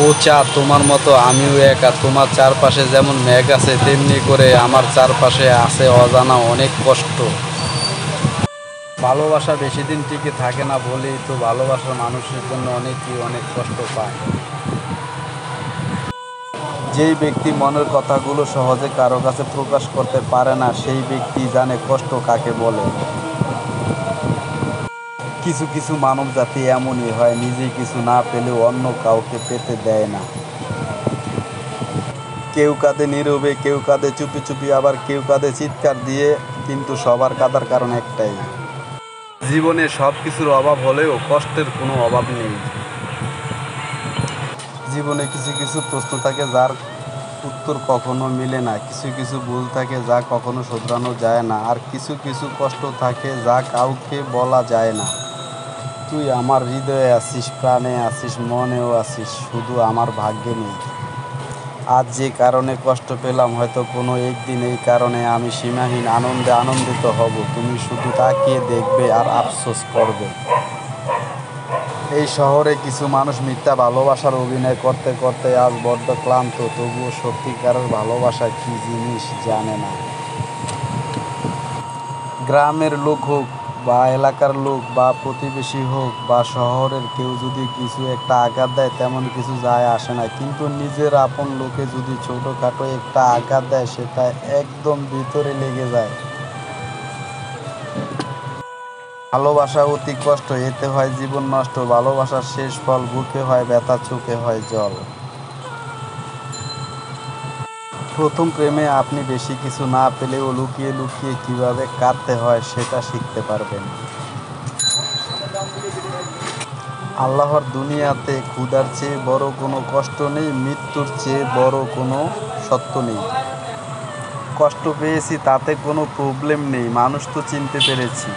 ও চাঁদ তোমার মতো আমিও একা, তোমার চারপাশে যেমন মেঘ আছে তেমনি করে আমার চারপাশে আছে অজানা অনেক কষ্ট। ভালোবাসা বেশি দিন টিকে থাকে না বলেই তো ভালোবাসার মানুষের জন্য অনেকেই অনেক কষ্ট পায়। যেই ব্যক্তি মনের কথাগুলো সহজে কারো কাছে প্রকাশ করতে পারে না সেই ব্যক্তি জানে কষ্ট কাকে বলে। কিছু কিছু মানব জাতি এমনই হয়, নিজে কিছু না পেলেও অন্য কাউকে পেতে দেয় না। কেউ কাঁদে নীরবে, কেউ কাঁদে চুপি চুপি, আবার কেউ কাঁদে চিৎকার দিয়ে, কিন্তু সবার কাঁদার কারণ একটাই, জীবনে সব কিছুর অভাব হলেও কষ্টের কোনো অভাব নেই। জীবনে কিছু কিছু প্রশ্ন থাকে যার উত্তর কখনো মিলে না, কিছু কিছু ভুল থাকে যা কখনো শোধরানো যায় না, আর কিছু কিছু কষ্ট থাকে যা কাউকে বলা যায় না। তুই আমার হৃদয়ে আছিস, প্রাণে আছিস, মনেও আছিস, শুধু আমার ভাগ্যে নেই। আজ যে কারণে কষ্ট পেলাম, হয়তো কোনো একদিন এই কারণে আমি সীমাহীন আনন্দে আনন্দিত হব। তুমি শুধু তাকিয়ে দেখবে আর আফসোস করবে। এই শহরে কিছু মানুষ মিথ্যা ভালোবাসার অভিনয় করতে করতে আজ বড্ড ক্লান্ত, তবুও সত্যিকারের ভালোবাসা কী জিনিস জানে না। গ্রামের লোক হোক বা এলাকার লোক বা প্রতিবেশী হোক বা শহরের কেউ যদি কিছু একটা আঘাত দেয় তেমন কিছু যায় আসে না, কিন্তু নিজের আপন লোকে যদি ছোটোখাটো একটা আঘাত দেয় সেটা একদম ভিতরে লেগে যায়। ভালোবাসা অতি কষ্ট, এতে হয় জীবন নষ্ট, ভালোবাসার শেষ ফল বুকে হয় ব্যথা, চোখে হয় জল। প্রথম প্রেমে আপনি বেশি কিছু না পেলেও লুকিয়ে লুকিয়ে কিভাবে কাঁদতে হয় সেটা শিখতে পারবেন। আল্লাহর দুনিয়াতে ক্ষুধার চেয়ে বড় কোনো কষ্ট নেই, মৃত্যুর চেয়ে বড় কোনো সত্য নেই। কষ্ট পেয়েছি তাতে কোনো প্রবলেম নেই, মানুষ তো চিনতে পেরেছি।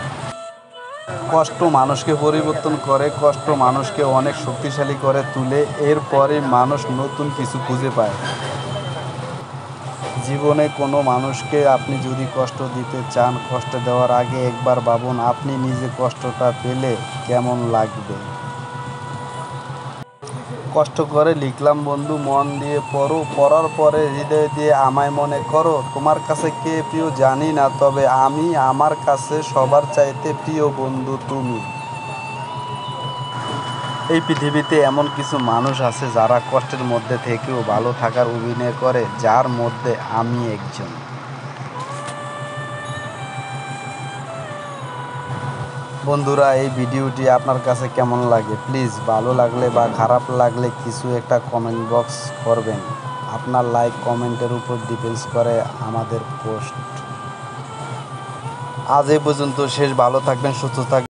কষ্ট মানুষকে পরিবর্তন করে, কষ্ট মানুষকে অনেক শক্তিশালী করে তুলে, এরপরে মানুষ নতুন কিছু খুঁজে পায়। জীবনে কোনো মানুষকে আপনি যদি কষ্ট দিতে চান, কষ্ট দেওয়ার আগে একবার ভাবুন আপনি নিজে কষ্টটা পেলে কেমন লাগবে। কষ্ট করে লিখলাম বন্ধু, মন দিয়ে পড়ো, পড়ার পরে হৃদয় দিয়ে আমায় মনে করো। তোমার কাছে কে প্রিয় জানি না, তবে আমি আমার কাছে সবার চাইতে প্রিয় বন্ধু তুমি। এই পৃথিবীতে এমন কিছু মানুষ আছে যারা কষ্টের মধ্যে থেকেও ভালো থাকার অভিনয় করে, যার মধ্যে আমি একজন। বন্ধুরা, এই ভিডিওটি আপনার কাছে কেমন লাগে প্লিজ ভালো লাগলে বা খারাপ লাগলে কিছু একটা কমেন্ট বক্স করবেন। আপনার লাইক কমেন্টের উপর ডিপেন্ডস করে আমাদের পোস্ট। আজ এই পর্যন্ত শেষ, ভালো থাকবেন, সুস্থ থাকবেন।